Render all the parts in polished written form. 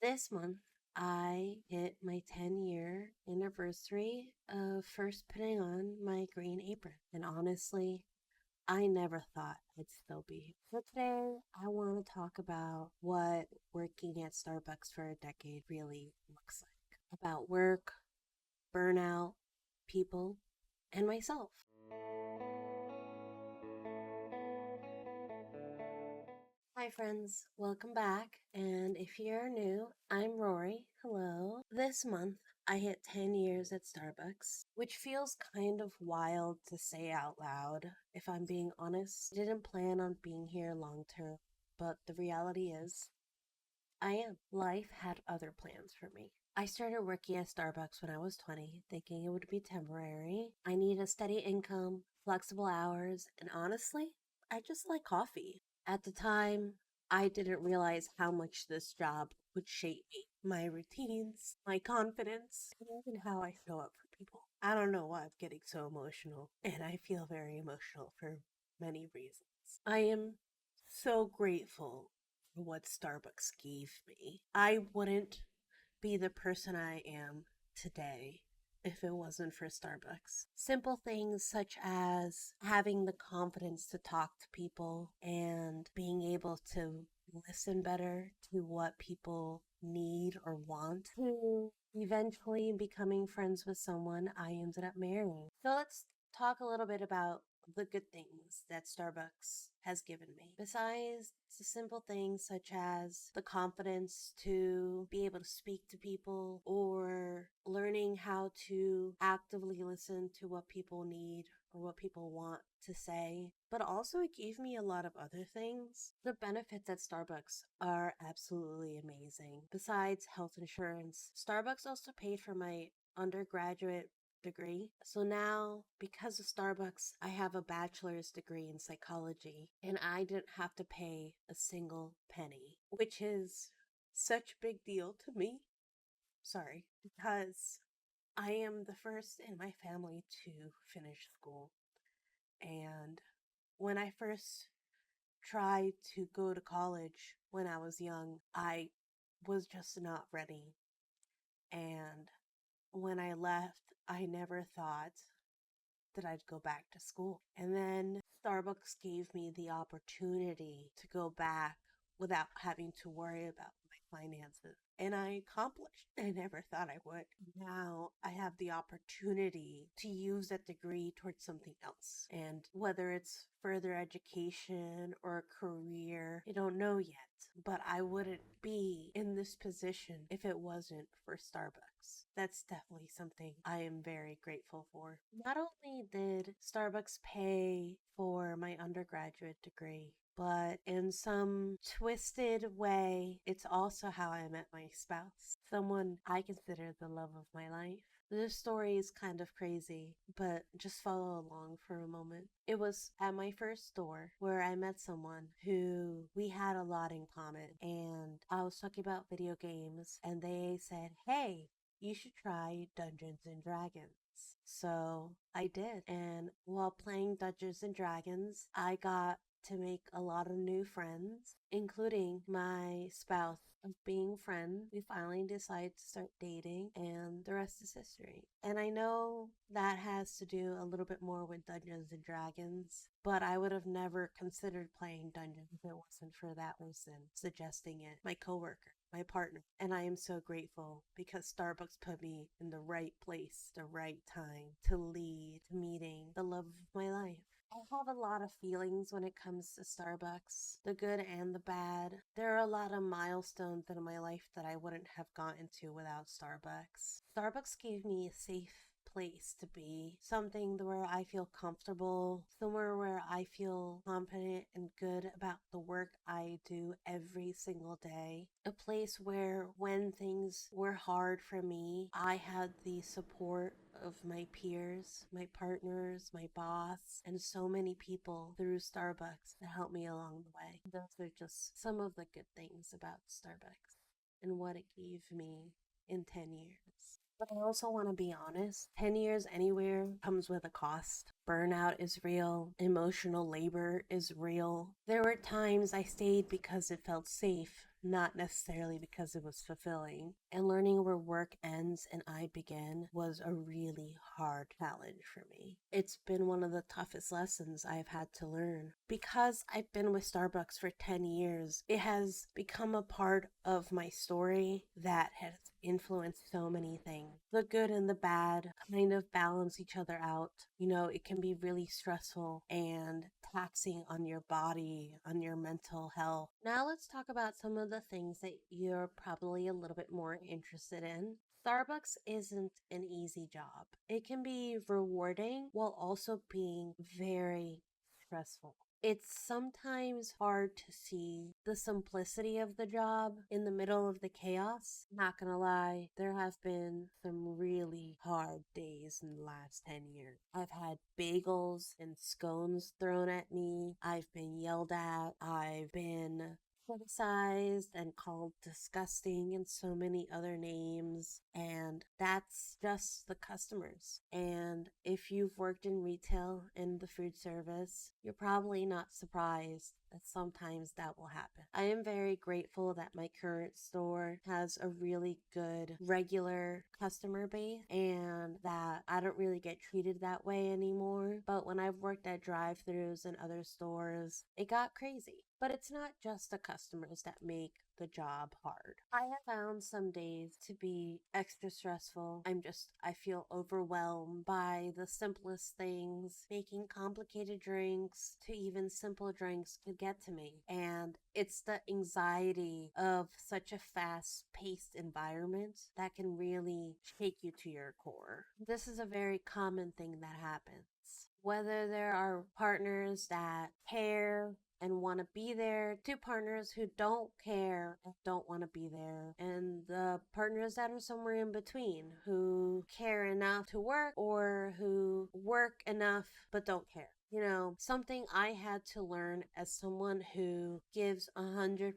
This month, I hit my 10-year anniversary of first putting on my green apron. And honestly, I never thought I'd still be here. So today, I want to talk about what working at Starbucks for a decade really looks like. About work, burnout, people, and myself. Hi, friends. Welcome back. And if you're new, I'm Rory. Hello. This month, I hit 10 years at Starbucks, which feels kind of wild to say out loud. If I'm being honest, I didn't plan on being here long term, but the reality is, I am. Life had other plans for me. I started working at Starbucks when I was 20, thinking it would be temporary. I need a steady income, flexible hours, and honestly, I just like coffee. At the time, I didn't realize how much this job would shape me, my routines, my confidence, and even how I show up for people. I don't know why I'm getting so emotional, and I feel very emotional for many reasons. I am so grateful for what Starbucks gave me. I wouldn't be the person I am today if it wasn't for Starbucks. Simple things such as having the confidence to talk to people and being able to listen better to what people need or want, to eventually becoming friends with someone I ended up marrying. So let's talk a little bit about the good things that Starbucks has given me. Besides the simple things such as the confidence to be able to speak to people or learning how to actively listen to what people need or what people want to say, but also it gave me a lot of other things. The benefits at Starbucks are absolutely amazing. Besides health insurance, Starbucks also paid for my undergraduate degree. So now, because of Starbucks, I have a bachelor's degree in psychology and I didn't have to pay a single penny, which is such a big deal to me. Sorry, because I am the first in my family to finish school. And when I first tried to go to college when I was young, I was just not ready. And when I left, I never thought that I'd go back to school. And then Starbucks gave me the opportunity to go back without having to worry about my finances. And I accomplished. I never thought I would. Now I have the opportunity to use that degree towards something else. And whether it's further education or a career, I don't know yet. But I wouldn't be in this position if it wasn't for Starbucks. That's definitely something I am very grateful for. Not only did Starbucks pay for my undergraduate degree, but in some twisted way, it's also how I met my spouse, someone I consider the love of my life. This story is kind of crazy, but just follow along for a moment. It was at my first store where I met someone who we had a lot in common, and I was talking about video games, and they said, "Hey, you should try Dungeons and Dragons." So I did. And while playing Dungeons and Dragons, I got to make a lot of new friends, including my spouse. Of being friends, we finally decided to start dating, and the rest is history. And I know that has to do a little bit more with Dungeons and Dragons, but I would have never considered playing Dungeons if it wasn't for that person suggesting it, my coworker, my partner. And I am so grateful because Starbucks put me in the right place, the right time to lead to meeting the love of my life. I have a lot of feelings when it comes to Starbucks, the good and the bad. There are a lot of milestones in my life that I wouldn't have gotten to without Starbucks. Starbucks gave me a safe place to be, something where I feel comfortable, somewhere where I feel confident and good about the work I do every single day, a place where when things were hard for me, I had the support of my peers, my partners, my boss, and so many people through Starbucks to help me along the way. Those are just some of the good things about Starbucks and what it gave me in 10 years. But I also want to be honest, 10 years anywhere comes with a cost. Burnout is real. Emotional labor is real. There were times I stayed because it felt safe, not necessarily because it was fulfilling. And learning where work ends and I begin was a really hard challenge for me. It's been one of the toughest lessons I've had to learn. Because I've been with Starbucks for 10 years, it has become a part of my story that has influenced so many things. The good and the bad kind of balance each other out. You know, it can be really stressful and taxing on your body, on your mental health. Now let's talk about some of the things that you're probably a little bit more interested in. Starbucks isn't an easy job. It can be rewarding while also being very stressful. It's sometimes hard to see the simplicity of the job in the middle of the chaos. Not gonna lie, there have been some really hard days in the last 10 years. I've had bagels and scones thrown at me. I've been yelled at. I've been criticized and called disgusting and so many other names. And that's just the customers. And if you've worked in retail and the food service, you're probably not surprised that sometimes that will happen. I am very grateful that my current store has a really good regular customer base and that I don't really get treated that way anymore. But when I've worked at drive-thrus and other stores, it got crazy. But it's not just the customers that make the job hard. I have found some days to be extra stressful. I feel overwhelmed by the simplest things. Making complicated drinks to even simple drinks could get to me. And it's the anxiety of such a fast paced environment that can really shake you to your core. This is a very common thing that happens. Whether there are partners that care and want to be there, to partners who don't care and don't want to be there, and the partners that are somewhere in between who care enough to work or who work enough but don't care. You know, something I had to learn as someone who gives 100%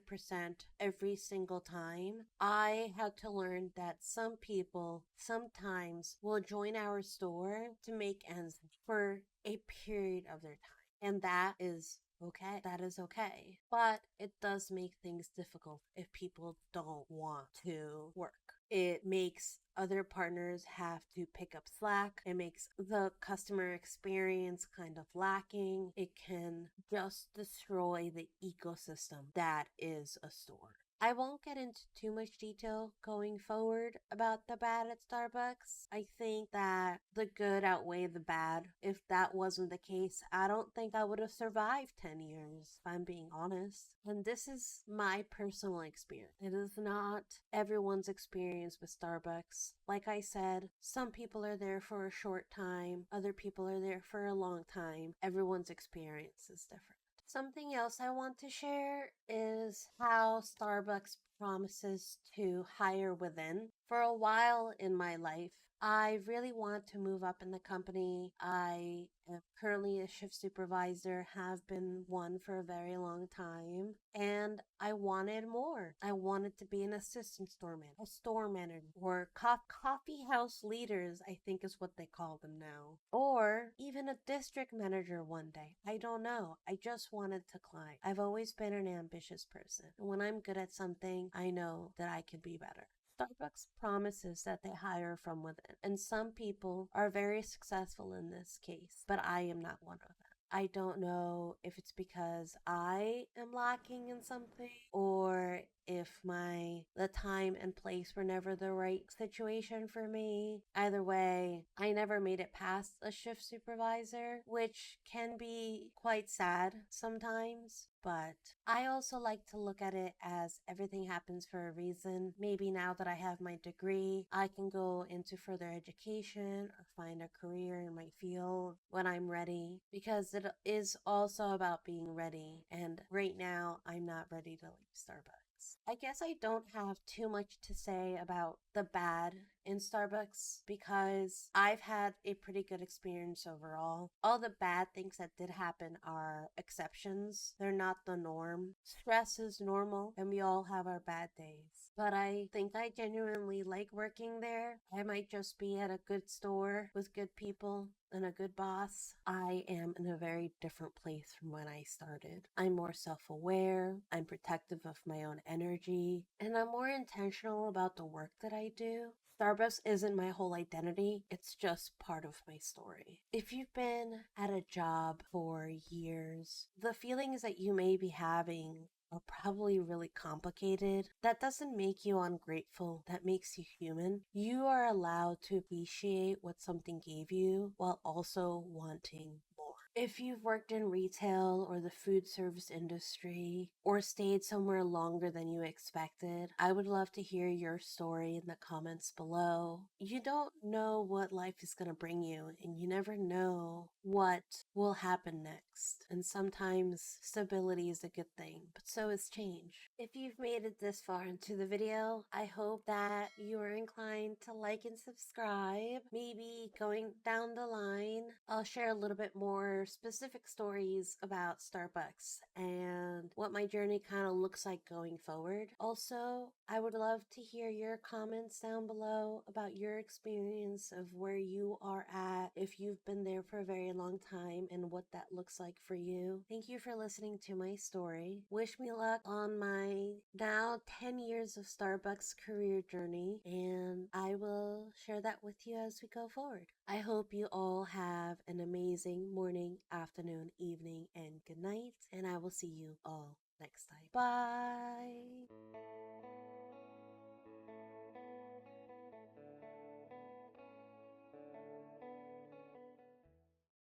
every single time. I had to learn that some people sometimes will join our store to make ends meet for a period of their time. And that is okay. That is okay. But it does make things difficult if people don't want to work. It makes other partners have to pick up slack. It makes the customer experience kind of lacking. It can just destroy the ecosystem that is a store. I won't get into too much detail going forward about the bad at Starbucks. I think that the good outweigh the bad. If that wasn't the case, I don't think I would have survived 10 years, if I'm being honest. And this is my personal experience. It is not everyone's experience with Starbucks. Like I said, some people are there for a short time, other people are there for a long time. Everyone's experience is different. Something else I want to share is how Starbucks promises to hire within. For a while in my life, I really want to move up in the company. I am currently a shift supervisor, have been one for a very long time, and I wanted more. I wanted to be an assistant store manager, a store manager, or coffee house leaders, I think is what they call them now, or even a district manager one day. I don't know. I just wanted to climb. I've always been an ambitious person. And when I'm good at something, I know that I can be better. Starbucks promises that they hire from within, and some people are very successful in this case, but I am not one of them. I don't know if it's because I am lacking in something or if the time and place were never the right situation for me. Either way, I never made it past a shift supervisor, which can be quite sad sometimes. But I also like to look at it as everything happens for a reason. Maybe now that I have my degree, I can go into further education or find a career in my field when I'm ready, because it is also about being ready. And right now, I'm not ready to leave Starbucks. I guess I don't have too much to say about the bad in Starbucks because I've had a pretty good experience overall. All the bad things that did happen are exceptions, they're not the norm. Stress is normal, and we all have our bad days. But I think I genuinely like working there. I might just be at a good store with good people and a good boss. I am in a very different place from when I started. I'm more self aware, I'm protective of my own energy, and I'm more intentional about the work that I do. Starbucks isn't my whole identity, it's just part of my story. If you've been at a job for years, the feelings that you may be having are probably really complicated. That doesn't make you ungrateful, that makes you human. You are allowed to appreciate what something gave you while also wanting more. If you've worked in retail or the food service industry or stayed somewhere longer than you expected, I would love to hear your story in the comments below. You don't know what life is going to bring you, and you never know what will happen next. And sometimes stability is a good thing, but so is change. If you've made it this far into the video, I hope that you are inclined to like and subscribe. Maybe going down the line, I'll share a little bit more specific stories about Starbucks and what my journey kind of looks like going forward. Also, I would love to hear your comments down below about your experience of where you are at, if you've been there for a very long time, and what that looks like for you. Thank you for listening to my story. Wish me luck on my now 10 years of Starbucks career journey, and I will share that with you as we go forward. I hope you all have an amazing morning, afternoon, evening, and good night, and I will see you all next time. Bye!